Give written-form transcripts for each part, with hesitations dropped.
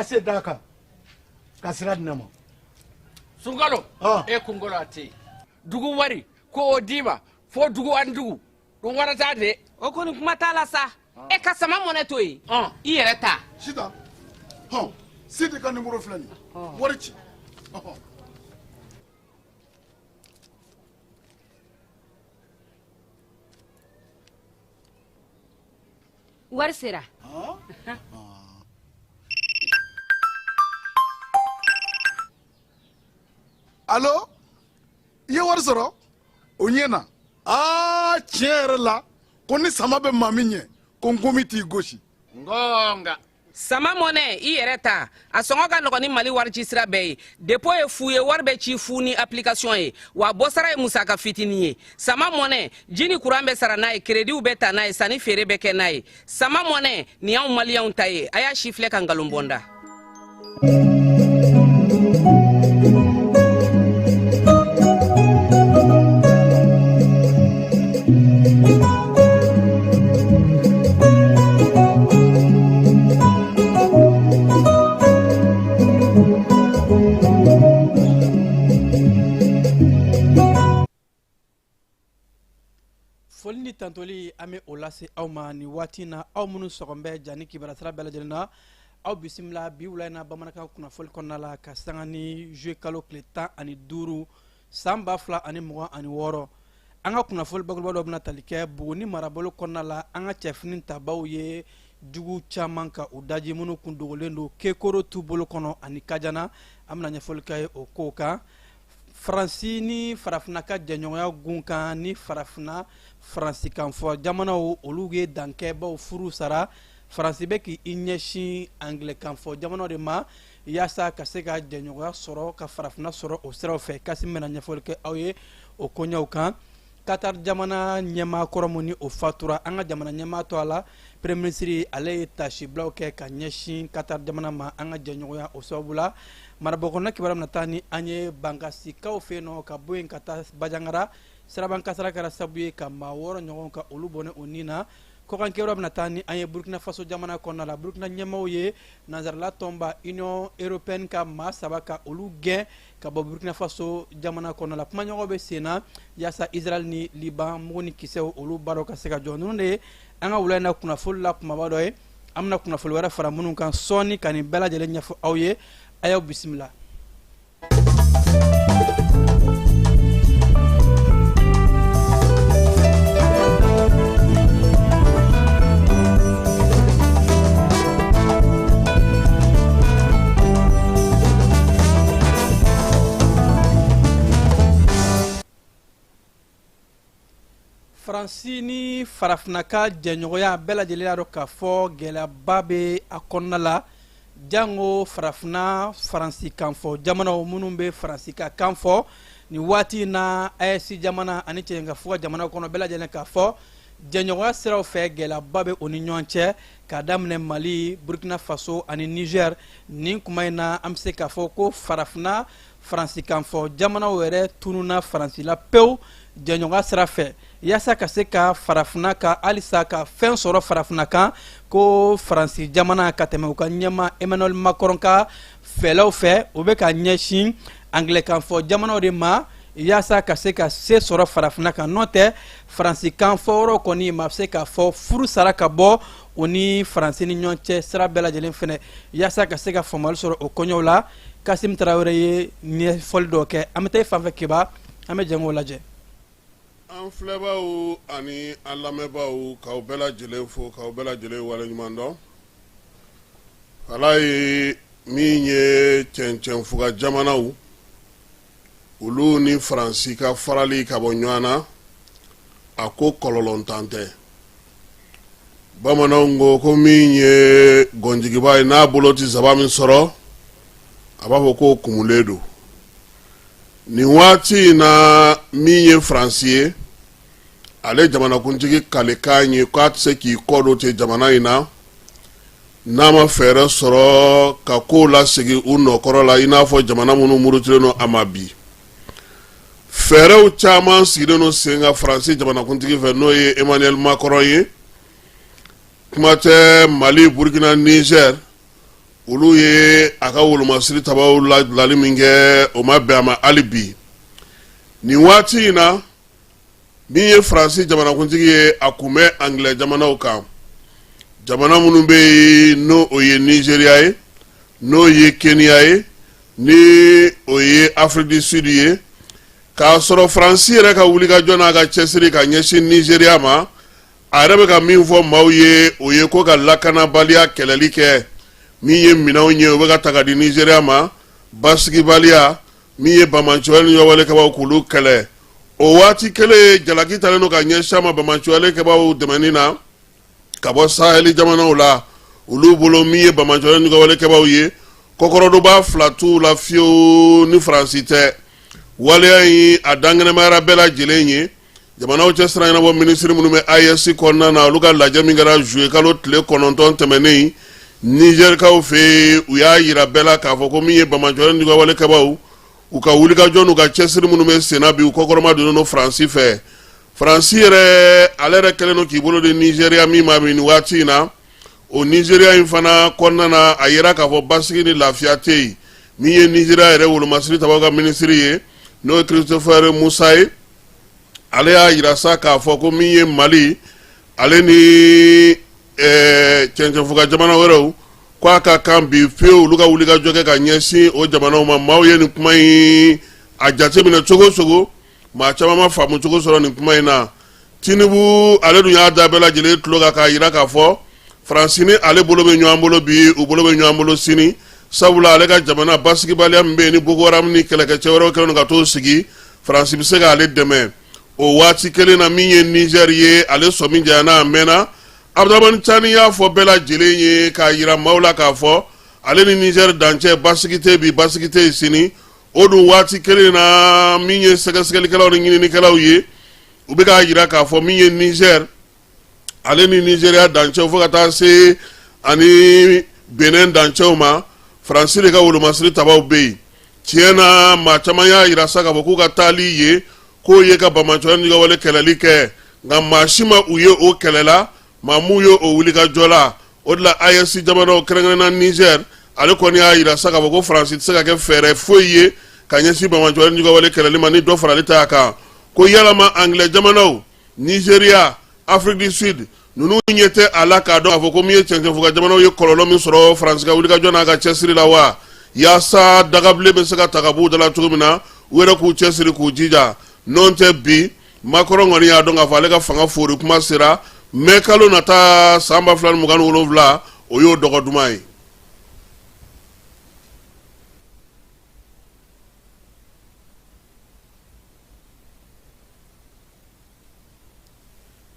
se daka kasira dinama Sungalo e kungolo ati dugu wari ko dima fo dugu andugu dum warata de o ko ni kuma ta la sa e ka sama mone to yi I yere ta sita sita ka numéro flani wari ci wari sera Allo ye wari sɔrɔ o ɲɛna tiɲɛ yɛrɛ la ko ni sama bɛ maa min ɲɛ ko n komi t'i gosi ngonga sama mone I yere ta a sɔngɔ ka nɔgɔ ni Mali wari ci sira bɛɛ ye depo ye fu ye wari bɛ ci fu ni application ye wa bɔsara ye musaka fitinin ye sama mone ji ni courant bɛ sara n'a ye crédit bɛ ta n'a ye sanni feere bɛ kɛ n'a ye sama mone ni y'anw maliyɛnw ta ye a y'a si filɛ ka nkalon bɔnda foli ni tantoli an bɛ o lase aw ma ni waati na aw minnu sɔgɔn bɛ jani kibaruya bɛɛ lajɛlen na aw bisimila bi wula in na bamanankan kunnafoli kɔnɔna la ka sanga ni juillet kalo tile 15 san 2026 an ka kunnafoli bakuruba dɔ bɛna tali kɛ Buguni marabolo kɔnɔna la an ka cɛfini tabaw ye jugu caman ka u daji minnu kun dogolen don kekoro t'u bolo kɔnɔ ani kajana an bɛna ɲɛfɔli kɛ ye o kow kan Faransi ni farafina ka jɛɲɔgɔnya gun kan ni farafina faransi kan fɔ jamanaw olu ye dankɛbaw furu sara Faransi bɛ k'i ɲɛsin Anglais kan fɔ jamanaw de ma yaasa ka se ka jɛɲɔgɔnya sɔrɔ ka farafina sɔrɔ o siraw fɛ kasi mɛna ɲɛfɔli kɛ aw ye o koɲɛw kan Qatar jamana ɲɛmaa kɔrɔ mun ni o fatura an ka jamana ɲɛmaa to a la premier ministre ale ye tasibulaw kɛ ka ɲɛsin Qatar jamana ma an ka jɛɲɔgɔnya o sababu la marabɔkɔnɔ kibaruya bɛna taa ni an ye bangasikaw fɛ yen nɔ ka bɔ yen ka taa Bajangara siraban kasara kɛra sababu ye ka maa 6 ɲɔgɔn ka olu bɔnɛ o nin na kɔkan kibaruya bɛna taa ni an ye Burkina Faso jamana kɔnɔna la Burkina ɲɛmaaw ye nanzarala tɔnba Union européenne ka maa 3 ka olu gɛn ka bɔ Burkina Faso jamana kɔnɔna la kumaɲɔgɔn bɛ sen na yaasa Israel ni Liban mugu ni kisɛw olu baaraw ka se ka jɔ ninnu de ye an ka wula in na kunnafoli la kumaba dɔ ye an bɛna kunnafoli wɛrɛ fara minnu kan sɔɔni ka nin bɛɛ lajɛlen ɲɛfɔ aw ye a y'aw bisimila. Faransi ni farafina ka jɛɲɔgɔnya bɛɛ lajɛlen y'a dɔn k'a fɔ gɛlɛyaba bɛ a kɔnɔna la jango farafina faransi kan fɔ jamanaw minnu bɛ faransi ka kan fɔ ni waati in na AES jamana ani cɛncɛnfuga jamana kɔnɔ bɛɛ lajɛlen k'a fɔ jɛɲɔgɔnya siraw fɛ gɛlɛyaba bɛ o ni ɲɔgɔn cɛ k'a daminɛ Mali Burkina Faso ani Niger nin kuma in na an bɛ se k'a fɔ ko farafina faransi kan fɔ jamanaw yɛrɛ tununa faransi la pewu jɛɲɔgɔnya sira fɛ yaasa ka se ka farafina ka halisa ka fɛn sɔrɔ farafina kan ko faransi jamana ka tɛmɛ u ka ɲɛma Emmanuel Macron ka fɛlɛw fɛ u bɛ ka ɲɛsin Anglais kan fɔ jamanaw de ma yaasa ka se ka se sɔrɔ farafina kan n'o tɛ faransi kan fɔ yɔrɔ kɔni ma se k'a fɔ furu sara ka bɔ o ni faransi ni ɲɔgɔn cɛ sira bɛɛ lajɛlen fɛnɛ yaasa ka se ka faamuyali sɔrɔ o koɲɛw la Kasim Tarawele ye ɲɛfɔli dɔ kɛ an bɛ taa fan fɛ Keba an bɛ jɛn k'o lajɛ. An filɛbaaw ani an lamɛnbaaw k'aw bɛɛ lajɛlen fo k'aw bɛɛ lajɛlen waleɲuman dɔn ala ye min ye cɛncɛnfuga jamanaw olu ni faransi ka farali ka bɔ ɲɔgɔn na a ko kɔlɔlɔntan tɛ bamananw ko min ye gɔnjigiba ye n'a bolo tɛ saba min sɔrɔ a b'a fɔ ko kumulen don nin waati in na min ye faransi ye ale jamanakuntigi kalekan ye k'a tɛ se k'i kɔ don ten jamana in na n'a ma fɛɛrɛ sɔrɔ ka kow lasegin u nɔkɔrɔ la i n'a fɔ jamana minnu murutilen don a ma bi fɛɛrɛw caman sigilen don sen kan faransi jamanakuntigi fɛ n'o ye Emmanuel Macron ye kuma tɛ Mali Burkina Niger olu ye a ka wolomasiri tabaw lali min kɛ o ma bɛn a ma hali bi nin waati in na min ye faransi jamanakuntigi ye a kun bɛ angilɛ jamanaw kan jamana minnu bɛ yen n'o o ye nigeriya ye n'o ye kenya ye ni o ye afrique du sud ye k'a sɔrɔ faransi yɛrɛ ka wulikajɔ n'a ka cɛsiri ka ɲɛsin nigeriya ma a yɛrɛ bɛ ka min fɔ maaw ye o ye ko ka lakanabaliya kɛlɛli kɛ min ye minɛnw ye o bɛ ka ta ka di nigeriya ma basigibaliya min ye bamanciwale ni ɲɔgɔnwale kɛbaw k'olu kɛlɛ o waati kelen jalaki talen don ka ɲɛsin a ma bamanciwale kɛbaw dɛmɛni na ka bɔ saheli jamanaw la olu bolo min ye bamanciwale ni ɲɔgɔnwale kɛbaw ye kɔkɔrɔdoba fila t'u la fiyewu ni faransi tɛ waleya in a dangɛnɛmayara bɛɛ lajɛlen ye jamanaw cɛ siran ɲɛnabɔ minisiri minnu bɛ AES kɔnɔna na olu ka lajɛ min kɛra juye kalo tile 9 tɛmɛnen nigɛrikaw fɛ u y'a yira bɛɛ la k'a fɔ ko min ye bamanciwale ni ɲɔgɔnwale kɛbaw u ka wulikajɔ n'u ka cɛsiri minnu bɛ senna bi u kɔkɔrɔma donnen don faransi fɛ faransi yɛrɛ ale yɛrɛ kɛlen don k'i bolo di nigeriya min ma nin waati in na o nigeriya in fana kɔnɔna na a yira k'a fɔ basigi ni lafiya tɛ yen min ye nigeriya yɛrɛ wolomasiri tabaw ka minisiri ye n'o ye christopher musa ye ale y'a yira sa k'a fɔ ko min ye mali ale ni cɛncɛnfuga jamana wɛrɛw k'a ka kan bi fewu olu ka wulikajɔ kɛ ka ɲɛsin o jamanaw ma maaw ye nin kuma in a jateminɛ cogo cogo maa caman ma faamu cogo sɔrɔ nin kuma in na tinubu ale dun y'a da bɛɛ lajɛlen tulo kan k'a yira k'a fɔ faransi ni ale bolo bɛ ɲɔgɔn bolo bi u bolo bɛ ɲɔgɔn bolo sini sabula ale ka jamana basigibaliya min bɛ yen ni boko haram ni kɛlɛkɛcɛ wɛrɛw kɛlen don ka t'o sigi faransi bɛ se k'ale dɛmɛ o waati kelen na min ye niger ye ale sɔmi janyana a mɛnna abudulayi cani y'a fɔ bɛɛ lajɛlen ye k'a yira maaw la k'a fɔ ale ni niger dancɛ basigi tɛ bi basigi tɛ sini o dun waati kelen na min ye sɛgɛsɛgɛlikɛlaw ni ɲininikɛlaw ye u bɛ k'a yira k'a fɔ min ye niger ale ni nigeriya dancɛw fo ka taa se ani benin dancɛw ma faransi de ka wolomasiri tabaw bɛ yen tiɲɛ na maa caman y'a yira sa k'a fɔ k'u ka taali ye k'o ye ka bamanciwale ni ɲɔgɔnwale kɛlɛli kɛ nka maa si ma u ye o kɛlɛ la maa mun ye o wulikajɔ la o de la AES jamanaw kɛrɛnkɛrɛnna niger ale kɔni y'a yira sa k'a fɔ ko faransi tɛ se ka kɛ fɛɛrɛ foyi ye ka ɲɛsin bamanciwale ni ɲɔgɔnwale kɛlɛli ma ni dɔ farali t'a kan ko yalama angilɛ jamanaw nigeriya afrique du sud ninnu ɲɛ tɛ a la k'a dɔn k'a fɔ ko min ye cɛncɛnfuga jamanaw ye kɔlɔlɔ min sɔrɔ faransi ka wulikajɔ n'a ka cɛsiri la wa yaasa dagabilen bɛ se ka ta ka b'u da la cogo min na u yɛrɛ k'u cɛsiri k'u jija n'o tɛ bi Macron kɔni y'a dɔn k'a fɔ ale ka fanga fori kuma sera mai kalo nata san 2027 o y'o dɔgɔ duman ye.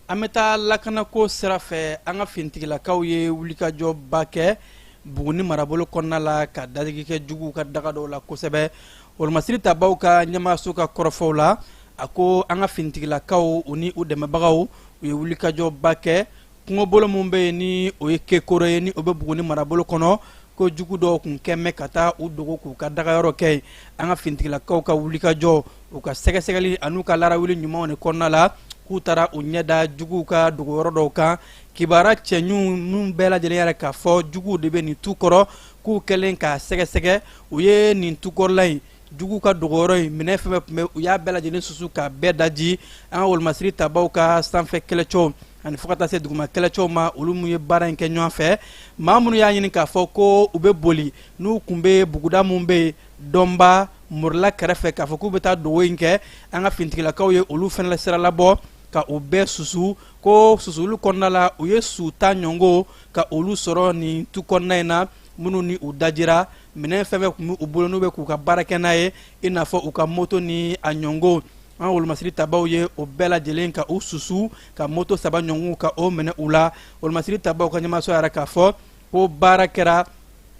an bɛ taa lakanako sira fɛ an ka fintigilakaw ye wulikajɔba kɛ Buguni marabolo kɔnɔna la ka dadikikɛ juguw ka daga dɔw la kosɛbɛ wolomasiri tabaw ka ɲɛmaaso ka kɔrɔfɔw la a ko an ka fintigilakaw u ni u dɛmɛbagaw u ye wulikajɔba kɛ kungobolo min bɛ yen ni o ye kekoro ye ni o bɛ Buguni marabolo kɔnɔ ko jugu dɔw kun kɛmɛ ka taa u dogo k'u ka dagayɔrɔ kɛ an ka fintigilakaw ka wulikajɔ u ka sɛgɛsɛgɛli an'u ka larawuli ɲumanw de kɔnɔna la k'u taara u ɲɛda juguw ka dogoyɔrɔ dɔw kan kibara cɛɲu minnu bɛɛ lajɛlen yɛrɛ k'a fɔ juguw de bɛ nin tu kɔrɔ k'u kɛlen k'a sɛgɛsɛgɛ u ye nin tukɔrɔla in juguw ka dogoyɔrɔ in minɛ fɛn fɛn tun bɛ u y'a bɛɛ lajɛlen susu k'a bɛɛ daji an ka wolomasiri tabaw ka sanfɛ kɛlɛcɛw ani fo ka taa se duguma kɛlɛcɛw ma olu mun ye baara in kɛ ɲɔgɔn fɛ maa minnu y'a ɲini k'a fɔ ko u bɛ boli n'u kun bɛ buguda mun bɛ yen dɔnba murula kɛrɛfɛ k'a fɔ k'u bɛ taa dogo in kɛ an ka fintigilakaw ye olu fana sira labɔ ka u bɛɛ susu ko susuli kɔnɔna la u ye su ta ɲɔngo ka olu sɔrɔ nin tu kɔnɔna in na minnu ni u dajira minɛn fɛn fɛn tun bɛ u bolo n'u bɛ k'u ka baara kɛ n'a ye i n'a fɔ u ka moto ni a ɲɔngo an ka wolomasiri tabaw ye o bɛɛ lajɛlen ka u susu ka moto 3 ɲɔngo ka o minɛ u la wolomasiri tabaw ka ɲɛmaso yɛrɛ k'a fɔ ko baara kɛra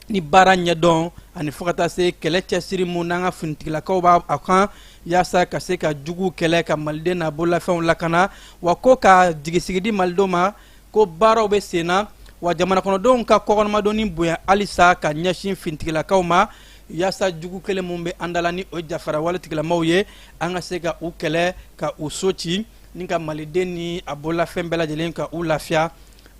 ni baara ɲɛdɔn ani fo ka taa se kɛlɛ cɛsiri mun n'an ka finitigilakaw b'a a kan yaasa ka se ka jugu kɛlɛ ka maliden n'a bololafɛnw lakana wa ko ka jigisigi di malidenw ma ko baaraw bɛ sen na wa jamana kɔnɔdenw ka kɔkɔnɔmadonni bonya halisa ka ɲɛsin finitigilakaw ma yaasa jugu kelen mun bɛ an dala ni o jafara waletigilamaw ye an ka se ka u kɛlɛ ka u so ci ni ka maliden ni a bololafɛn bɛɛ lajɛlen ka u lafiya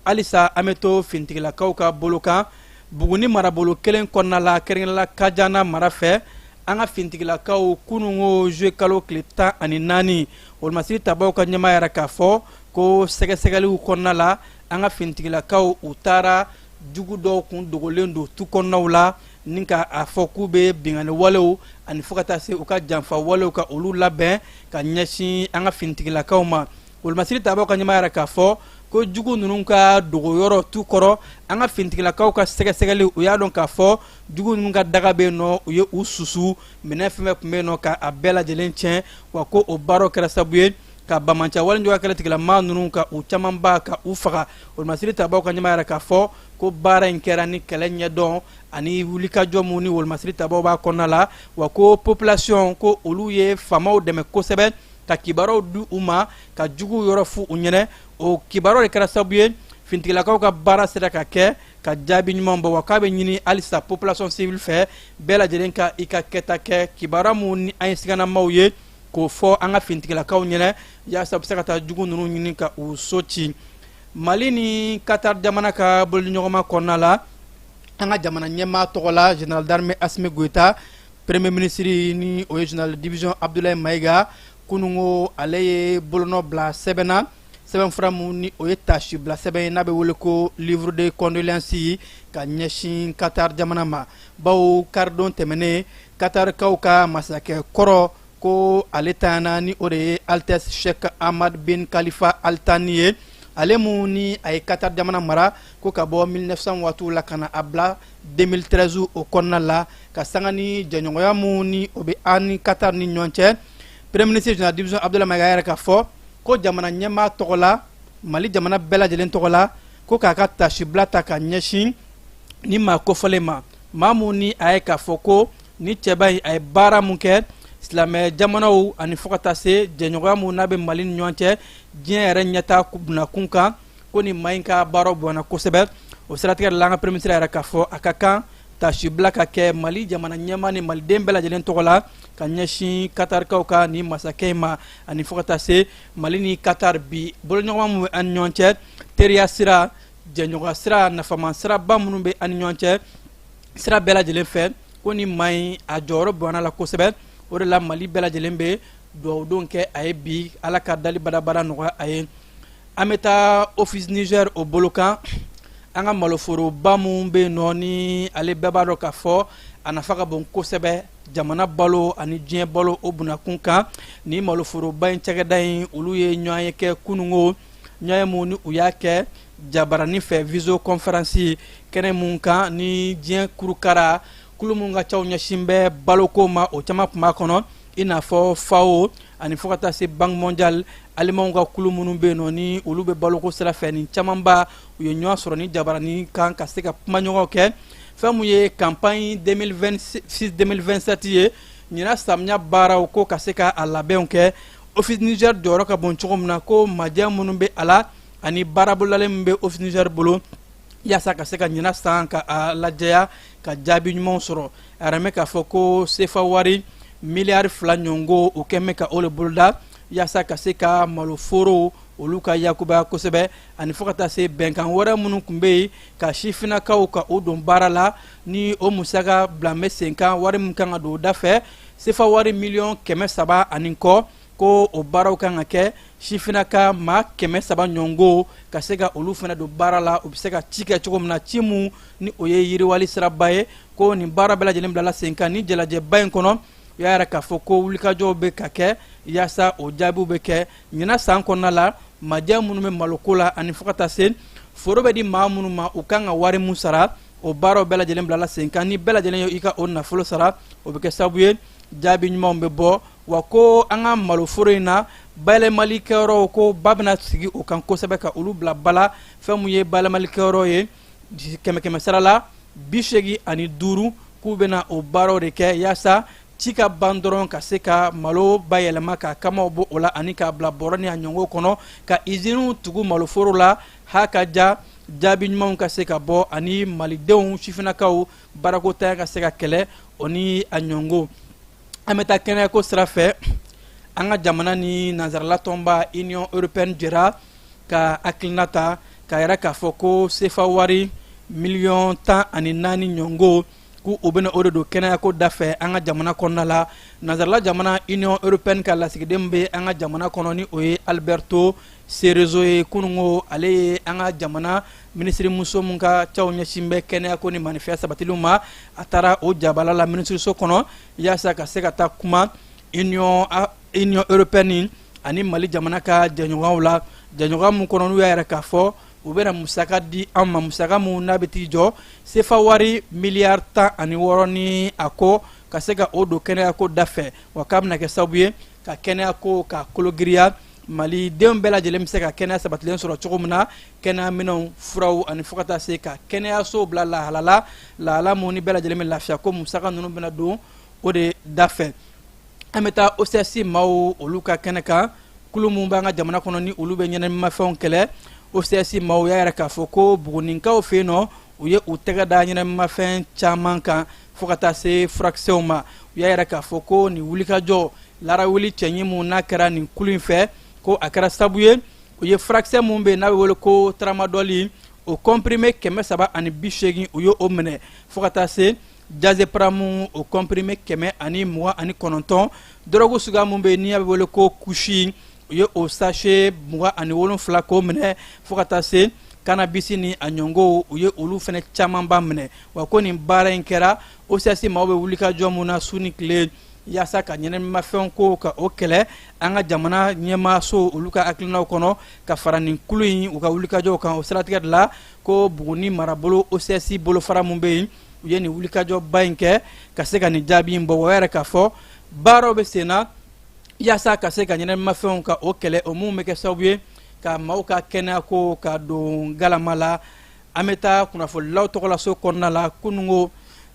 halisa an bɛ to finitigilakaw ka bolo kan buguni marabolo kelen kɔnɔna la kɛrɛnkɛrɛnla kajana mara fɛ an ka fintigilakaw kunungo juwe kalo tile 14 olumasiri tabaw ka ɲɛma yɛrɛ k'a fɔ ko sɛgɛsɛgɛliw kɔnɔna la an ka fintigilakaw u taara jugu dɔw kun dogolen don tu kɔnɔnaw la ni ka a fɔ k'u bɛ bingani walew ani fo ka taa se u ka janfa walew ka olu labɛn ka ɲɛsin an ka fintigilakaw ma olumasiri tabaw ka ɲɛma yɛrɛ k'a fɔ ko jugu ninnu ka dogoyɔrɔ tu kɔrɔ an ka fintigilakaw ka sɛgɛsɛgɛli u y'a dɔn k'a fɔ jugu ninnu ka daga bɛ yen nɔ u ye u susu minɛn fɛn fɛn tun bɛ yen nɔ k'a bɛɛ lajɛlen tiɲɛ wa ko o baaraw kɛra sababu ye ka bamanca walijɔya kɛlɛtigilama ninnu ka u camanba ka u faga olumasiri tabaw ka ɲɛma yɛrɛ k'a fɔ ko baara in kɛra ni kɛlɛ ɲɛdɔn ani wulikajɔ minnu ni olumasiri tabaw b'a kɔnɔna la wa ko population ko olu ye faamaw dɛmɛ kosɛbɛ ka kibaruw di u ma ka jugu yɔrɔ fu u ɲɛnɛ o kibaruw de kɛra sababu ye fintigilakaw ka baara sera ka kɛ ka jaabi ɲuman bɔ wa k'a bɛ ɲini halisa population civile fɛ bɛɛ lajɛlen ka i ka kɛta kɛ kibaruya minnu ni an ye siganamaw ye k'o fɔ an ka fintigilakaw ɲɛnɛ yaasa u bɛ se ka taa jugu ninnu ɲini ka u so ci mali ni katar jamana ka boliɲɔgɔnma kɔnɔna la an ka jamana ɲɛmaa tɔgɔ la général d'armée Assimi Goïta premier ministre ni o ye général division Abdoulaye Maïga kunungo ale ye bolonɔ bila sɛbɛnna sɛbɛnfura mun ni o ye tasi bila sɛbɛn ye n'a bɛ wele ko livre de condoléances ka ɲɛsin katar jamana ma bawo karidon tɛmɛnen katarikaw ka masakɛ kɔrɔ ko ale tanyana ni o de ye Altesse Sheikh Ahmad bin Khalifa Al Thani ye ale mun ni a ye katar jamana mara ko ka bɔ 1900 waatiw la ka na a bila 2013 o kɔnɔna la ka sanga ni jɛɲɔgɔnya mun ni o bɛ an ni katar ni ɲɔgɔn cɛ premier ministre général division Abdoulaye Maïga yɛrɛ k'a fɔ ko jamana ɲɛmaa tɔgɔ la mali jamana bɛɛ lajɛlen tɔgɔ la ko k'a ka tasibila ta ka ɲɛsin ni maa kofɔlen ma maa mun ni a ye k'a fɔ ko ni cɛba in a ye baara mun kɛ silamɛ jamanaw ani fo ka taa se jɛɲɔgɔnya mun n'a bɛ mali ni ɲɔgɔn cɛ diɲɛ yɛrɛ ɲɛta bunakun kan ko ni maa in ka baaraw bonyana kosɛbɛ o siratigɛ de la an ka premier ministre yɛrɛ k'a fɔ a ka kan tasibila ka kɛ mali jamana ɲɛmaa ni maliden bɛɛ lajɛlen tɔgɔ la ka ɲɛsin katarikaw ka ni masakɛ ma ani fo ka taa se mali ni katar bi boloɲɔgɔnma minnu bɛ an ni ɲɔgɔn cɛ teriya sira jɛɲɔgɔnya sira nafama siraba minnu bɛ an ni ɲɔgɔn cɛ sira bɛɛ lajɛlen fɛ ko ni maa in a jɔyɔrɔ bonyana la kosɛbɛ o de la mali bɛɛ lajɛlen bɛ dugawudon kɛ a ye bi ala ka dali badabada nɔgɔya a ye an bɛ taa office niger o bolo kan an ka maloforoba minnu bɛ yen nɔ ni ale bɛɛ b'a dɔn k'a fɔ a nafa ka bon kosɛbɛ jamana balo ani diɲɛ balo o bunakun kan ni maloforoba in cakɛda in olu ye ɲɔgɔn ye kɛ kunungo ɲɔgɔn mun ni u y'a kɛ jabarani fɛ visio conférence kɛnɛ mun kan ni diɲɛ kurukara kulu mun ka caw ɲɛsin bɛ baloko ma o caman tun b'a kɔnɔ i n'a fɔ FAO ani fo ka taa se banque mondiale alimanw ka kulu minnu bɛ yen nɔ ni olu bɛ baloko sira fɛ ni camanba u ye ɲɔgɔn sɔrɔ ni jabarani kan ka se ka kumaɲɔgɔnw kɛ fɛn mun ye campagne 2026-2027 ye ɲinan samiya baaraw ko ka se ka a labɛnw kɛ office niger jɔyɔrɔ ka bon cogo min na ko majɛ minnu bɛ a la ani baarabolalen min bɛ office niger bolo yaasa ka se ka ɲinan san ka a lajɛya ka jaabi ɲumanw sɔrɔ a yɛrɛ mɛ k'a fɔ ko sefa wari miliyari 2 ɲɔngo o kɛn bɛ ka o le boloda yaasa ka se ka maloforo olu ka yakubaya kosɛbɛ ani fo ka taa se bɛnkan wɛrɛ minnu tun bɛ yen ka sifinnakaw ka o don baara la ni o musaka bila bɛ sen kan wari min kan ka don o da fɛ sefa wari miliyɔn 300 ani kɔ ko o baaraw kan ka kɛ sifinnaka maa 300 ɲɔngo ka se ka olu fana don baara la u bɛ se ka ci kɛ cogo min na ci mun ni o ye yiriwali siraba ye ko nin baara bɛɛ lajɛlen bilala sen kan ni jalajɛba in kɔnɔ u y'a yɛrɛ k'a fɔ ko wulikajɔw bɛ ka kɛ yaasa o jaabiw bɛ kɛ ɲinan san kɔnɔna la majɛ minnu bɛ maloko la ani fo ka taa se foro bɛ di maa minnu ma u kan ka wari mun sara o baaraw bɛɛ lajɛlen bilala sen kan ni bɛɛ lajɛlen ye i ka o nafolo sara o bɛ kɛ sababu ye jaabi ɲumanw bɛ bɔ wa ko an ka maloforo in na bayɛlɛmali kɛyɔrɔw ko ba bɛna sigi o kan kosɛbɛ ka olu bila bala fɛn mun ye bayɛlɛmali kɛyɔrɔ ye 100 sara la 85 k'u bɛna o baaraw de kɛ yaasa ci ka ban dɔrɔn ka se ka malo bayɛlɛma ka kamaw bɔ o la ani k'a bila bɔrɔ ni a ɲɔngɔw kɔnɔ ka iziniw tugu maloforo la ha ka ja jaabi ɲumanw ka se ka bɔ ani malidenw sifinnakaw baarakotanya ka se ka kɛlɛ o ni a ɲɔngo an bɛ taa kɛnɛyako sira fɛ an ka jamana ni nanzarala tɔnba union européenne jɛra ka hakilina ta k'a yɛrɛ k'a fɔ ko sefa wari miliyɔn 14 ɲɔngo ku o bena o de do kɛnɛya ko dafɛ an ka jamana kɔnɔna la nazarala jamana union européenne ka lasigiden bɛ an ka jamana kɔnɔ ni o ye alberto serezo ye kunungo ale ye an ka jamana minisiri muso mun ka cɛw ɲɛsin bɛ kɛnɛya ko ni manifɛn sabatiliw ma a taara o jabala la minisiriso kɔnɔ yaasa ka se ka taa kuma union européenne ani mali jamana ka jɛɲɔgɔnw la jɛɲɔgɔn mun kɔnɔ n'u y'a yɛrɛ k'a fɔ u bɛna musaka di an ma musaka mun n'a bɛ t'i jɔ sefa wari miliyari 16 ni a ko ka se ka o don kɛnɛya ko dafɛ wa k'a bɛna kɛ sababu ye ka kɛnɛya ko ka kologiriya malidenw bɛɛ lajɛlen bɛ se ka kɛnɛya sabatilen sɔrɔ cogo min na kɛnɛya minɛnw furaw ani fo ka taa se ka kɛnɛyasow bila lahalala lahala mun ni bɛɛ lajɛlen bɛ lafiya ko musaka ninnu bɛna don o de dafɛ an bɛ taa OCS maaw olu ka kɛnɛ kan kulu mun b'an ka jamana kɔnɔ ni olu bɛ ɲɛnɛmafɛnw kɛlɛ OCS maaw y'a yɛrɛ k'a fɔ ko buguninkaw fɛ yen nɔ u ye u tɛgɛ da ɲɛnɛmafɛn caman kan fo ka taa se furakisɛw ma u y'a yɛrɛ k'a fɔ ko nin wulikajɔ larawuli cɛɲi mun n'a kɛra nin kulu in fɛ ko a kɛra sababu ye u ye furakisɛ mun bɛ yen n'a bɛ wele ko tramadɔli o comprimé 380 u ye o minɛ fo ka taa se diazepam o comprimé 129 dɔrɔgu suguya mun bɛ yen n'i y'a bɛ wele ko kushi u ye o sachet 27 k'o minɛ fo ka taa se cannabis ni a ɲɔngow u ye olu fana caman ba minɛ wa ko nin baara in kɛra OCS maaw bɛ wulikajɔ mun na su ni tile yaasa ka ɲɛnɛmafɛnw ko ka o kɛlɛ an ka jamana ɲɛmaaso olu ka hakilinaw kɔnɔ ka fara nin kulu in u ka wulikajɔw kan o siratigɛ de la ko Buguni marabolo OCS bolofara mun bɛ yen u ye nin wulikajɔba in kɛ ka se ka nin jaabi in bɔ wa yɛrɛ k'a fɔ baaraw bɛ sen na yaasa ka se ka ɲɛnɛmafɛnw ka o kɛlɛ o mun bɛ kɛ sababu ye ka maaw ka kɛnɛya ko ka don galama la an bɛ taa kunnafonilaw tɔgɔlaso kɔnɔna la kunungo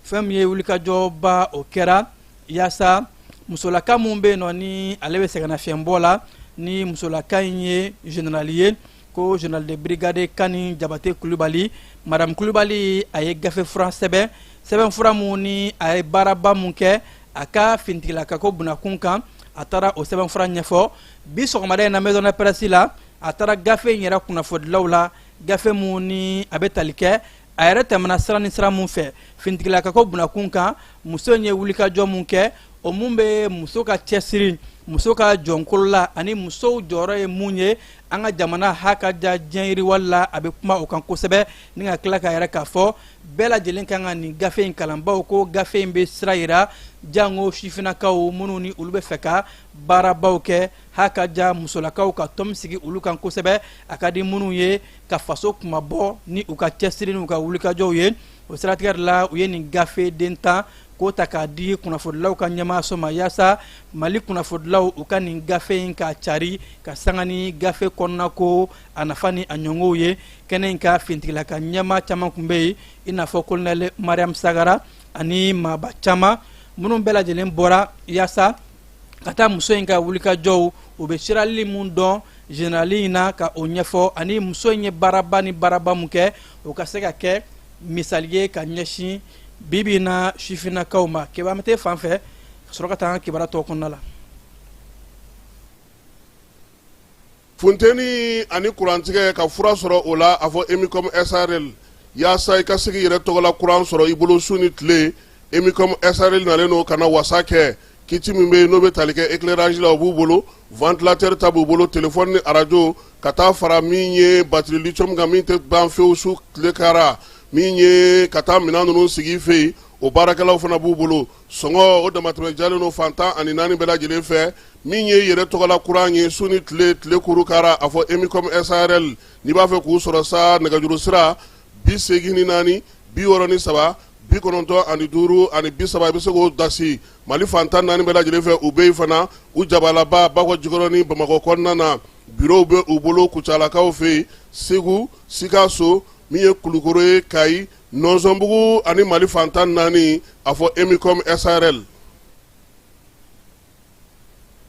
fɛn min ye wulikajɔba o kɛra yaasa musolaka mun bɛ yen nɔ ni ale bɛ sɛgɛnnafiɲɛbɔ la ni musolaka in ye général ye ko général de brigade Kani Jabate Kulubali madame Kulubali a ye gafe fura sɛbɛn fura mun ni a ye baaraba mun kɛ a ka finitigilaka ko bunakun kan a taara o sɛbɛn fura ɲɛfɔ bi sɔgɔmada in na maison de presse la a taara gafe in yɛrɛ kunnafonidilaw la gafe mun ni a bɛ tali kɛ a yɛrɛ tɛmɛna sira ni sira mun fɛ finitigilaka ko bunakun kan muso in ye wulikajɔ mun kɛ o mun bɛ muso ka cɛsiri muso ka jɔnkolo la ani musow jɔyɔrɔ ye mun ye an ka jamana hakaja diɲɛ yiriwali la a bɛ kuma o kan kosɛbɛ ni ka tila ka yɛrɛ k'a fɔ bɛɛ lajɛlen kan ka nin gafe in kalan bawo ko gafe in bɛ sira yira jango sifinnakaw minnu ni olu bɛ fɛ ka baarabaw kɛ hakaja musolakaw ka tɔn sigi olu kan kosɛbɛ a ka di minnu ye ka faso kumabɔ ni u ka cɛsiri ni u ka wulikajɔw ye o siratigɛ de la u ye nin gafe den 10 k'o ta k'a di kunnafonidilaw ka ɲɛmaaso ma yaasa mali kunnafonidilaw u ka nin gafe in ka cari ka sanga ni gafe kɔnɔna ko a nafa ni a ɲɔngow ye kɛnɛ in ka finitigilaka ɲɛmaa caman kun bɛ yen i n'a fɔ kolonɛl mariam sagara ani maaba caman minnu bɛɛ lajɛlen bɔra yaasa ka taa muso in ka wulikajɔw u bɛ sirali mun dɔn générali in na ka o ɲɛfɔ ani muso in ye baaraba ni baaraba mun kɛ o ka se ka kɛ misali ye ka ɲɛsin bibi na sifinnakaw ma kebamete fan fɛ ka sɔrɔ ka taa an ka kibaruya tɔw kɔnɔna la funteni ani kurantigɛ ka fura sɔrɔ o la a fɔ Emicom SARL yaasa i ka se k'i yɛrɛ tɔgɔla kuran sɔrɔ i bolo su ni tile Emicom SARL nalen no ka na wasa kɛ kiti min bɛ yen n'o bɛ tali kɛ éclairage la o b'u bolo ventilateur ta b'u bolo téléphone ni arajo ka taa fara min ye batterie lithium kan min tɛ ban fewu su tile kara min ye ka taa minɛn ninnu sigi fɛ yen o baarakɛlaw fana b'u bolo sɔngɔ o damatɛmɛ jalen no fantan ani 4 bɛɛ lajɛlen fɛ min ye yɛrɛ tɔgɔla kuran ye su ni tile kuru kara a fɔ Emicom SARL n'i b'a fɛ k'u sɔrɔ sa nɛgɛjuru sira 84 63 95 ani 5 ani 30 i bɛ se k'o dasi mali fantan 4 bɛɛ lajɛlen fɛ u bɛ yen fana u jabalaba Bakɔ Jikɔrɔni ni Bamakɔ kɔnɔna na bureau bɛ u bolo Kucalakaw fɛ yen Segu Sikaso min ye Kulukoro ye Kayi Nɔnsɔnbugu ani mali fantan 4 a fɔ Emicom SARL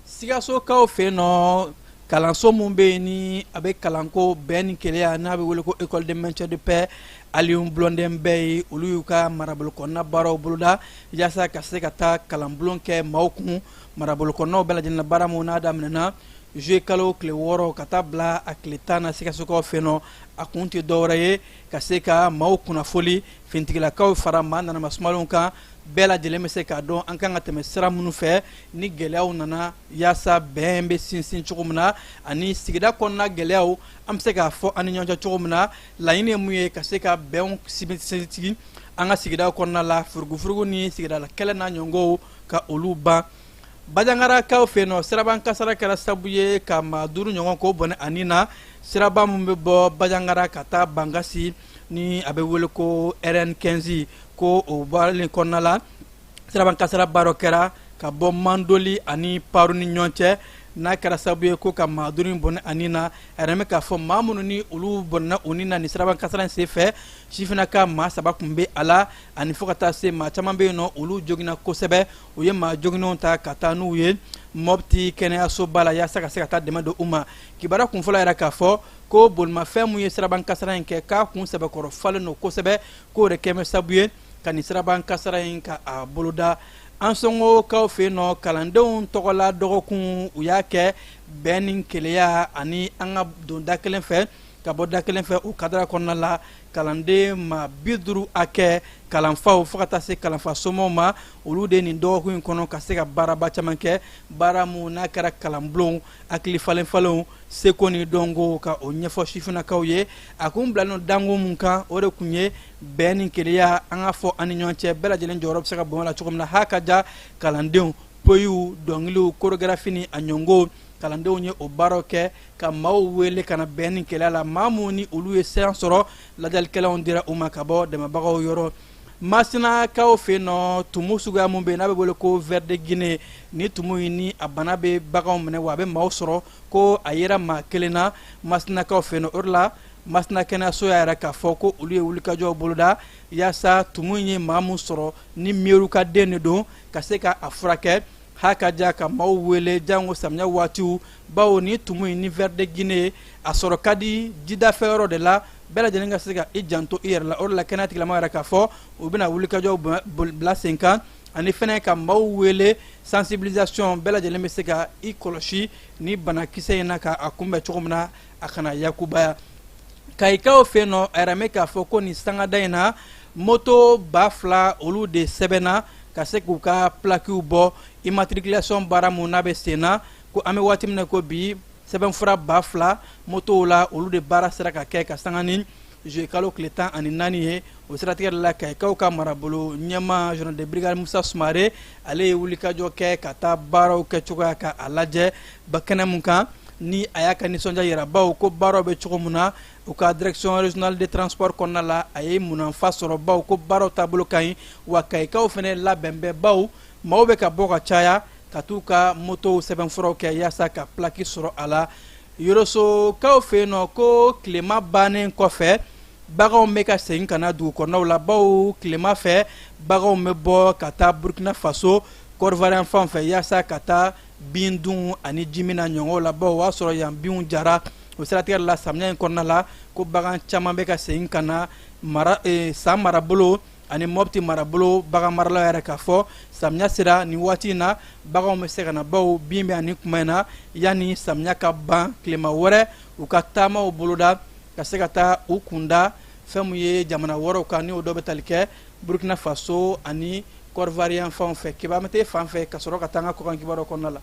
Sikasokaw fɛ yen nɔ kalanso mun bɛ yen ni a bɛ kalanko bɛn ni keleya n'a bɛ wele ko école de maintien de paix Aliyu Blondin bɛɛ ye olu y'u ka marabolo kɔnɔna baaraw boloda yaasa ka se ka taa kalanbulon kɛ maaw kun marabolo kɔnɔnaw bɛɛ lajɛlen na baara mun n'a daminɛna juillet kalo tile 6 ka taa bila a tile 10 na Sikasokaw fɛ nɔ a kun tɛ dɔwɛrɛ ye ka se ka maaw kunnafoli finitigilakaw fara maa nanama sumalenw kan bɛɛ lajɛlen bɛ se k'a dɔn an kan ka tɛmɛ sira minnu fɛ ni gɛlɛyaw nana yaasa bɛn bɛ sinsin cogo min na ani sigida kɔnɔna gɛlɛyaw an bɛ se k'a fɔ an ni ɲɔgɔn cɛ cogo min na laɲini ye mun ye ka se ka bɛnw sigi an ka sigidaw kɔnɔna la furugufurugu ni sigidala kɛlɛ n'a ɲɔgɔnw ka olu ban Bajangarakaw fɛ yen nɔ siraban kasara kɛra sababu ye ka maa 5 ɲɔgɔn k'o bɔnɛ ani na siraba min bɛ bɔ Bajangara ka taa Bangasi ni a bɛ wele ko RN15 ko o baaralen kɔnɔna la siraban kasara baara kɛra ka bɔ Mandoli ani Paru ni ɲɔgɔn cɛ n'a kɛra sababu ye ko ka maa 5 bɔnɛ ani na a yɛrɛ bɛ k'a fɔ maa minnu ni olu bɔnna o ni na ni siraban kasara in senfɛ sifinaka maa 3 kun bɛ a la ani fo ka taa se maa caman bɛ yen nɔ olu joginna kosɛbɛ u ye maa joginnenw ta ka taa n'u ye Mopti kɛnɛyasoba la yaasa ka se ka taa dɛmɛ don u ma kibaruya kunfɔlɔ yɛrɛ k'a fɔ ko bolimafɛn mun ye siraban kasara in kɛ k'a kun sɛbɛkɔrɔ falen don kosɛbɛ k'o de kɛ bɛ sababu ye ka ni siraban kasara in ka a boloda an sɔngokaw fɛ yen nɔ kalandenw tɔgɔla dɔgɔkun u y'a kɛ bɛn ni keleya ani an ka don da kelen fɛ ka bɔ da kelen fɛ o kadara kɔnɔna la kalanden maa 50 a kɛ kalanfaw fo ka taa se kalanfa somɔgɔw ma olu de nin dɔgɔkun in kɔnɔ ka se ka baaraba caman kɛ baara mun n'a kɛra kalanbulon hakili falenfalenw seko ni dɔnko ka o ɲɛfɔ sifinakaw ye a kun bilalen dango mun kan o de kun ye bɛn ni keleya an ka fɔ an ni ɲɔgɔn cɛ bɛɛ lajɛlen jɔyɔrɔ bɛ se ka bɔn la cogo min na ha ka ja kalandenw poyiw dɔnkiliw koreografi ni a ɲɔngo kalandenw ye o baaraw kɛ ka maaw wele ka na bɛn ni keleya la maa mun ni olu ye seyan sɔrɔ lajɛlikɛlaw dira u ma ka bɔ dɛmɛbagaw yɔrɔ Masinakaw fɛ yen nɔ tumu suguya mun bɛ yen n'a bɛ wele ko ver de Guinée ni tumu in ni a bana bɛ baganw minɛ wa a bɛ maaw sɔrɔ ko a yera maa kelen na Masinakaw fɛ yen nɔ o de la Masina kɛnɛyaso y'a yɛrɛ k'a fɔ ko olu ye wulikajɔw boloda yaasa tumu in ye maa mun sɔrɔ ni miiru ka den de don ka se ka a furakɛ ha ka ja ka maaw wele jango samiya waatiw bawo ni tumu in ni ver de Guinée a sɔrɔ ka di jidafɛ yɔrɔ de la bɛɛ lajɛlen ka se ka i janto i yɛrɛ la o de la kɛnɛya tigilamɔgɔ yɛrɛ k'a fɔ u bɛna wulikajɔw bila sen kan ani fɛnɛ ka maaw wele sensibilisation bɛɛ lajɛlen bɛ se ka i kɔlɔsi ni banakisɛ in na ka a kunbɛn cogo min na a kana yakubaya Kayikaw fɛ yen nɔ a yɛrɛ bɛ k'a fɔ ko nin sangada in na moto 2000 olu de sɛbɛnna ka se k'u ka plakiw bɔ immatriculation baara mun n'a bɛ sen na ko an bɛ waati min na ko bi sɛbɛnfura 2000 motow la olu de baara sera ka kɛ ka sanga ni juillet kalo tile 14 ye o siratigɛ de la Kayikaw ka marabolo ɲɛma général de brigade Musa Sumare ale ye wulikajɔ kɛ ka taa baaraw kɛ cogoya ka a lajɛ bakɛnɛ mun kan ni a y'a ka nisɔndiya yira baw ko baaraw bɛ cogo mun na u ka direction régionale de transport kɔnɔna la a ye munanfa sɔrɔ baw ko baaraw taabolo ka ɲi wa Kayikaw fɛnɛ labɛn bɛ baw maaw bɛ ka bɔ ka caya ka t'u ka motow sɛbɛnfuraw kɛ yaasa ka plaki sɔrɔ a la Yorosokaw fɛ yen nɔ ko tilema bannen kɔfɛ baganw bɛ ka segin ka na dugu kɔnɔnaw la baw tilema fɛ baganw bɛ bɔ ka taa Burkina Faso Côte d'Ivoire fan fɛ yaasa ka taa bin dun ani jimi na ɲɔgɔnw la baw o y'a sɔrɔ yan binw jara o siratigɛ la samiya in kɔnɔna la ko bagan caman bɛ ka segin ka na san marabolo ani Mopti marabolo bagan maralaw yɛrɛ k'a fɔ samiya sera nin waati in na baganw bɛ se ka na baw bin bɛ ani kuma in na yanni samiya ka ban tilema wɛrɛ u ka taamaw boloda ka se ka taa u kunda fɛn mun ye jamana wɛrɛw kan ni o dɔ bɛ tali kɛ Burkina Faso ani Côte d'Ivoire fanw fɛ kibaru mɛ te fan fɛ ka sɔrɔ ka taa an ka kɔkan kibaruw kɔnɔna la.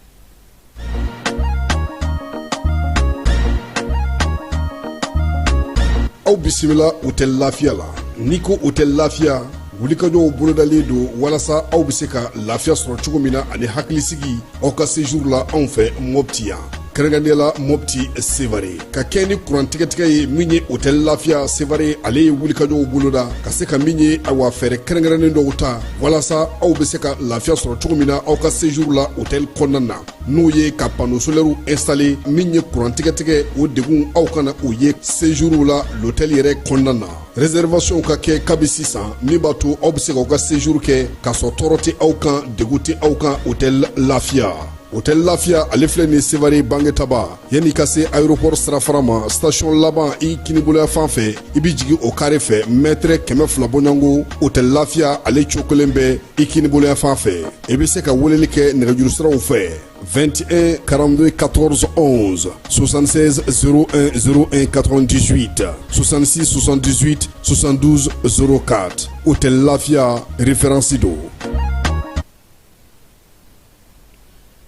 Aw bisimila hôtel Lafiya la n'i ko hôtel Lafiya wulikajɔw bolodalen don walasa aw bɛ se ka lafiya sɔrɔ cogo min na ani hakilisigi aw ka séjour la anw fɛ Mopti yan kɛrɛnkɛrɛnnenya la Mopti Sevare ka kɛ ni kurantigɛtigɛ ye min ye hôtel Lafiya Sevare ale ye wulikajɔw boloda ka se ka min ye awa fɛɛrɛ kɛrɛnkɛrɛnnen dɔw ta walasa aw bɛ se ka lafiya sɔrɔ cogo min na aw ka séjour la hôtel kɔnɔna na n'o ye ka panneau solaire installé min ye kurantigɛtigɛ o degun aw kana o ye séjour la l'hôtel yɛrɛ kɔnɔna na réservation ka kɛ kabi sisan min b'a to aw bɛ se k'aw ka séjour kɛ k'a sɔrɔ tɔɔrɔ tɛ aw kan degun tɛ aw kan hôtel Lafiya hôtel Lafiya ale filɛ ni Sevare Bangetaba yanni ka se aéroport sirafara ma station laban i kiniboloya fan fɛ i bi jigi o carré fɛ mètre 200 bɔɲango hôtel Lafiya ale cokolen bɛ i kiniboloya fan fɛ i bɛ se ka weleli kɛ nɛgɛjuru siraw fɛ 21 42 14 11 76 01 01 98 66 78 72 04 hôtel Lafiya référence do.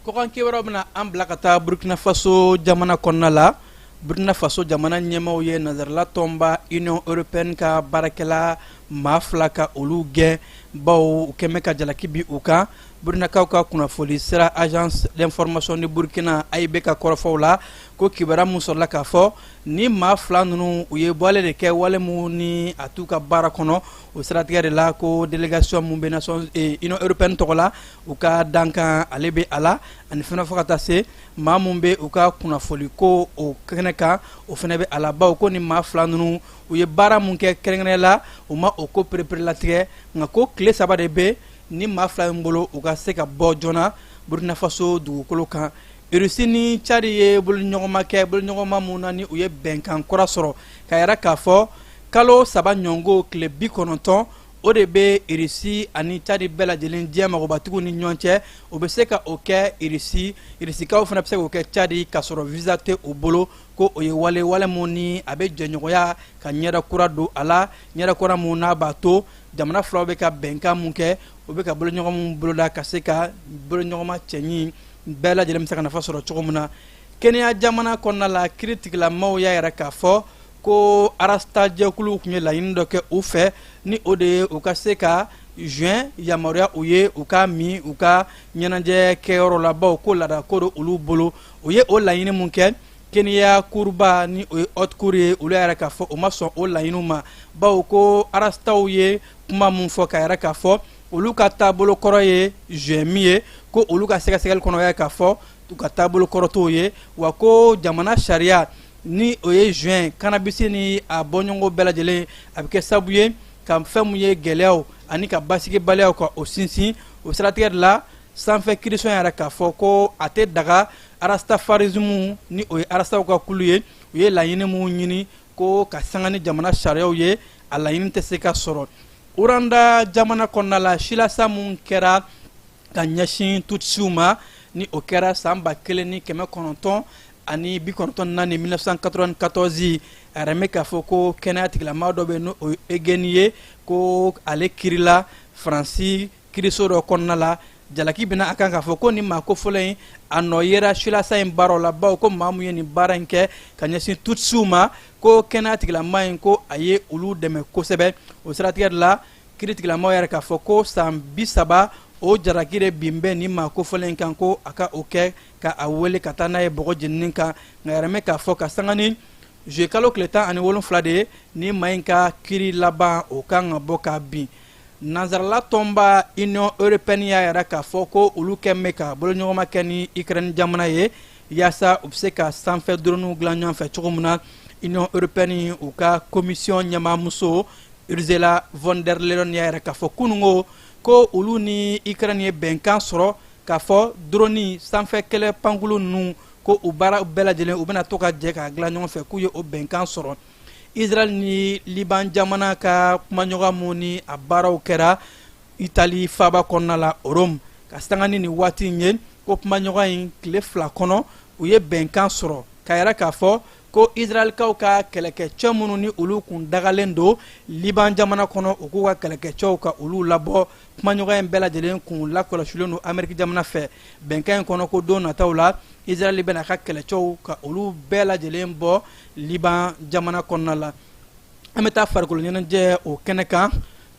Kokan kewara bena an bila ka taa Burkina Faso jamana kɔnɔna la. Burkina Faso jamana ɲɛmaw ye nazarala tɔnba Union Européenne ka baarakɛla maa 2 ka olu gɛn bawo u kɛmɛ ka jalaki bi u kan. Burkinakaw ka kunnafoni sira agence d'information de Burkina AIB ka kɔrɔfɔw la ko kibaruya mun sɔrɔla k'a fɔ ni maa 2 ninnu u ye bɔle de kɛ wale mun ni a t'u ka baara kɔnɔ o siratigɛ de la ko délégation mun bɛ Union Européenne tɔgɔ la u ka dankan ale bɛ a la ani fɛnɛ fɔ ka taa se maa mun bɛ u ka kunnafoni ko o kɛnɛ kan o fɛnɛ bɛ a la bawo ko ni maa 2 ninnu u ye baara mun kɛ kɛrɛnkɛrɛnnen la u ma o ko perepere latigɛ nka ko tile 3 de bɛ ni maa 2 in bolo u ka se ka bɔ joona Burkina Faso dugukolo kan. Russie ni Tchad ye boloɲɔgɔnma kɛ boloɲɔgɔnma mun na ni u ye bɛnkan kura sɔrɔ ka yira k'a fɔ kalo 3 ɲɔngo tile 90 o de bɛ Russie ani Tchad bɛɛ lajɛlen diɲɛ magobatigiw ni ɲɔgɔn cɛ o bɛ se ka o kɛ Russikaw fana bɛ se k'o kɛ Tchad ka sɔrɔ visa tɛ o bolo ko o ye wale mun ni a bɛ jɛɲɔgɔnya ka ɲɛda kura don a la ɲɛda kura mun n'a b'a to jamana filaw bɛ ka bɛnkan mun kɛ o bɛ ka boloɲɔgɔn mun boloda ka se ka boloɲɔgɔnma cɛɲi bɛɛ lajɛlen bɛ se ka nafa sɔrɔ cogo min na. Kenya jamana kɔnɔna la kiiri tigilamaw y'a yɛrɛ k'a fɔ ko arasta jɛkulu tun ye laɲini dɔ kɛ u fɛ ni o de ye u ka se ka juin yamaruya u ye u ka min u ka ɲɛnajɛ kɛyɔrɔ la bawo ko laada ko do olu bolo u ye o laɲini mun kɛ Kenya kuruba ni o ye haute cour ye olu yɛrɛ k'a fɔ o ma sɔn o laɲiniw ma bawo ko arastaw ye kuma mun fɔ ka yɛrɛ k'a fɔ olu ka taabolo kɔrɔ ye juin min ye ko olu ka sɛgɛsɛgɛli kɔnɔ yɛrɛ k'a fɔ u ka taabolo kɔrɔ t'o ye wa ko jamana sariya ni o ye juin cannabis ni a bɔɲɔgɔnko bɛɛ lajɛlen a bɛ kɛ sababu ye ka fɛn mun ye gɛlɛyaw ani ka basigibaliyaw ka o sinsin o siratigɛ de la sanfɛ kiirisɔn yɛrɛ k'a fɔ ko a tɛ daga arastafarisme ni o ye arastaw ka kulu ye u ye laɲini mun ɲini ko ka sanga ni jamana sariyaw ye a laɲini tɛ se ka sɔrɔ. Uranda jamana kɔnɔna la silasa mun kɛra ka ɲɛsin tutsiw ma ni o kɛra san 1994 ani 1994 a yɛrɛ mɛ k'a fɔ ko kɛnɛya tigilama dɔ bɛ n'o ye Egeni ye ko ale kirila Faransi kiriso dɔ kɔnɔna la jalaki bɛna a kan k'a fɔ ko ni maa ko fɔlɔ in a nɔ yera silasa in baaraw la bawo ko maa mun ye nin baara in kɛ ka ɲɛsin tutsiw ma ko kɛnɛya tigilama in ko a ye olu dɛmɛ kosɛbɛ o siratigɛ de la kiiri tigilamaw yɛrɛ k'a fɔ ko san 30 o jaraki de bin bɛ nin maa kofɔlen kan ko a ka o kɛ ka a wele ka taa n'a ye bɔgɔ jeninin kan nka yɛrɛ mɛ k'a fɔ ka sanga ni juillet kalo tile 17 de ye ni maa in ka kiiri laban o kan ka bɔ k'a bin. Nazarala tɔnba Union Européenne y'a yɛrɛ k'a fɔ ko olu kɛn bɛ ka boloɲɔgɔnma kɛ ni Ukraine jamana ye yaasa u bɛ se ka sanfɛ drone dilan ɲɔgɔn fɛ cogo min na Union Européenne u ka commission ɲɛmaamuso Ursula von der Leyen y'a yɛrɛ k'a fɔ kunungo ko olu ni Ukraine ye bɛnkan sɔrɔ k'a fɔ drone sanfɛ kɛlɛ pankulu ninnu ko u baara bɛɛ lajɛlen u bɛna to ka jɛ ka dilan ɲɔgɔn fɛ k'u ye o bɛnkan sɔrɔ. Israel ni Liban jamana ka kumaɲɔgɔn mun ni a baaraw kɛra Itali faaba kɔnɔna la Rome ka sanga ni waati in ye ko kumaɲɔgɔn in tile 2 kɔnɔ u ye bɛnkan sɔrɔ ka yɛrɛ k'a fɔ ko Israelikaw ka kɛlɛkɛcɛ minnu ni olu kun dagalen don Liban jamana kɔnɔ u k'u ka kɛlɛkɛcɛw ka olu labɔ kumaɲɔgɔn in bɛɛ lajɛlen kun lakɔlɔsilen don Amérique jamana fɛ bɛnkan in kɔnɔ ko don nataw la Israel bɛna ka kɛlɛcɛw ka olu bɛɛ lajɛlen bɔ Liban jamana kɔnɔna la. An bɛ taa farikolo ɲɛnajɛ o kɛnɛ kan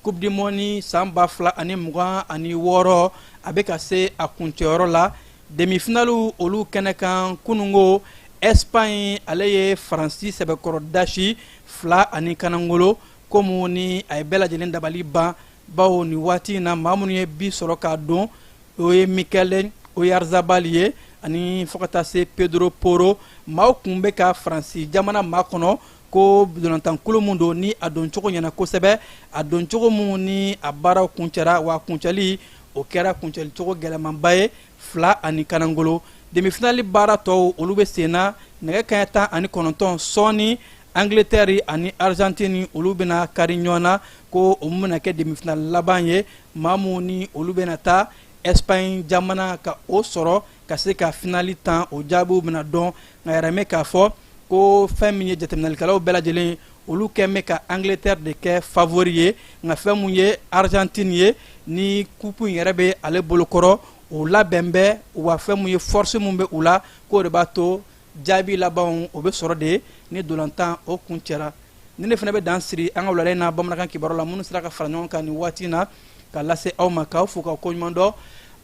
Coupe du Monde san 2026 a bɛ ka se a kuncɛyɔrɔ la demi-finale olu kɛnɛ kan kunungo Espagne ale ye Faransi sɛbɛkɔrɔ dasi 2 ani kanangolo komu ni a ye bɛɛ lajɛlen dabali ban bawo ni waati in na maa minnu ye bi sɔrɔ k'a dɔn o ye Mikel Oyarzabal ye ani fo ka taa se Pedro Porro maaw kun bɛ ka Faransi jamana maa kɔnɔ ko dolantankulu mun don ni a doncogo ɲɛna kosɛbɛ a doncogo mun ni a baaraw kuncɛra wa kuncɛli o kɛra kuncɛli cogo gɛlɛmanba ye 2 ani kanangolo demi-finale baara tɔw olu bɛ sen na nɛgɛ kaɲɛ 19 sɔɔni Angleterre ani Argentine olu bɛna kari ɲɔgɔn na ko o bɛna kɛ demi-finale laban ye maa mun ni olu bɛna taa Espagne jamana ka o sɔrɔ ka se ka finali 10 o jaabiw bɛna dɔn nka yɛrɛ mɛ k'a fɔ ko fɛn min ye jateminɛlikɛlaw bɛɛ lajɛlen olu kɛn bɛ ka Angleterre de kɛ favori ye nka fɛn mun ye Argentine ye ni coupe in yɛrɛ bɛ ale bolokɔrɔ o labɛn bɛ wa fɛn mun ye force mun bɛ u la k'o de b'a to jaabi labanw o bɛ sɔrɔ de ni dolantan o kun cɛra ni ne fana bɛ dan siri an ka wulada in na bamanankan kibaru la minnu sera ka fara ɲɔgɔn kan nin waati in na ka lase aw ma k'aw fo k'aw koɲuman dɔn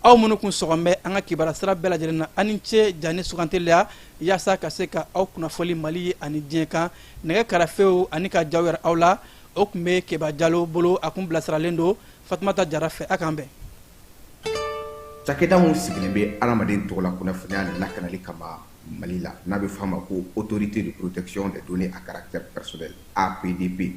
aw minnu kun sɔgɔn bɛ an ka kibaruya sira bɛɛ lajɛlen na ani ce jani suganteliya yaasa ka se ka aw kunnafoli Mali ani diɲɛ kan nɛgɛ karafew ani ka jaw yɛrɛ aw la o kun bɛ Keba Jalo bolo a kun bilasiralen don Fatumata Jara fɛ a kan bɛn. Cakɛda mun sigilen bɛ adamaden tɔgɔ la kunnafoniya ni lakanali kama Mali la n'a bɛ f'a ma ko autorité de protection des données à caractère personnel APDP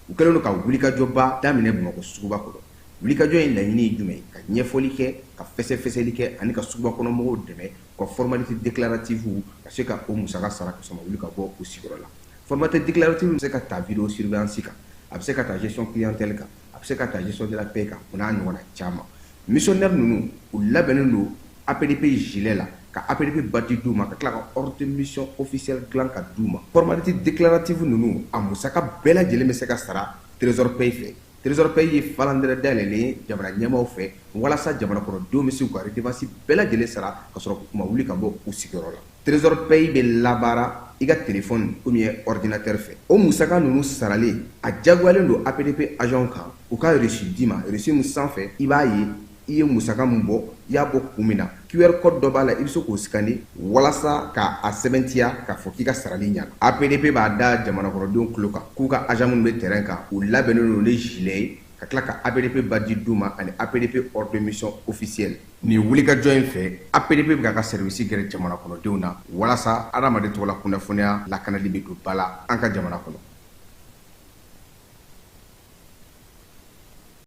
u kɛlen don ka wulikajɔba daminɛ Bamakɔ suguba kɔnɔ wulikajɔ in laɲini ye jumɛn ka ɲɛfɔli kɛ ka fɛsɛfɛsɛli kɛ ani ka suguba kɔnɔ mɔgɔw dɛmɛ ka formalité déclarative ka se ka o musaka sara ka sɔrɔ wuli ka bɔ o sigiyɔrɔ la formalité déclarative bɛ se ka ta vidéo surveillance kan a bɛ se ka ta gestion clientèle kan a bɛ se ka ta gestion de la paix kan o n'a ɲɔgɔnna caman missionnaire ninnu u labɛnnen don APDP gilet la ka APDP bati d'u ma ka tila ka ordre de mission officielle dilan ka d'u ma formalité déclarative ninnu a musaka bɛɛ lajɛlen bɛ se ka sara trésor paye fɛ trésor paye ye falandɛrɛ dayɛlɛlen ye jamana ɲɛmaaw fɛ walasa jamana kɔnɔdenw bɛ se k'u ka redevance bɛɛ lajɛlen sara ka sɔrɔ k'u ma wuli ka bɔ u sigiyɔrɔ la trésor paye bɛ labaara i ka téléphone ou bien ordinateur fɛ o musaka ninnu saralen a jagoyalen don APDP agent kan u ka reçu d'i ma reçu min sanfɛ i b'a ye i ye musaka min bɔ i y'a bɔ kun min na QR code dɔ b'a la i bɛ se k'o scanner walasa ka a sɛbɛntiya k'a fɔ k'i ka sarali ɲɛna APDP b'a da jamana kɔnɔdenw tulo kan k'u ka agent minnu bɛ terrain kan u labɛnnen don ni gilet ye ka tila ka APDP badge d'u ma ani APDP ordre de mission officielle nin wulikajɔ in fɛ APDP bɛ k'a ka service gɛrɛ jamana kɔnɔdenw na walasa adamaden tɔgɔ la kunnafoniya lakanali bɛ don ba la an ka jamana kɔnɔ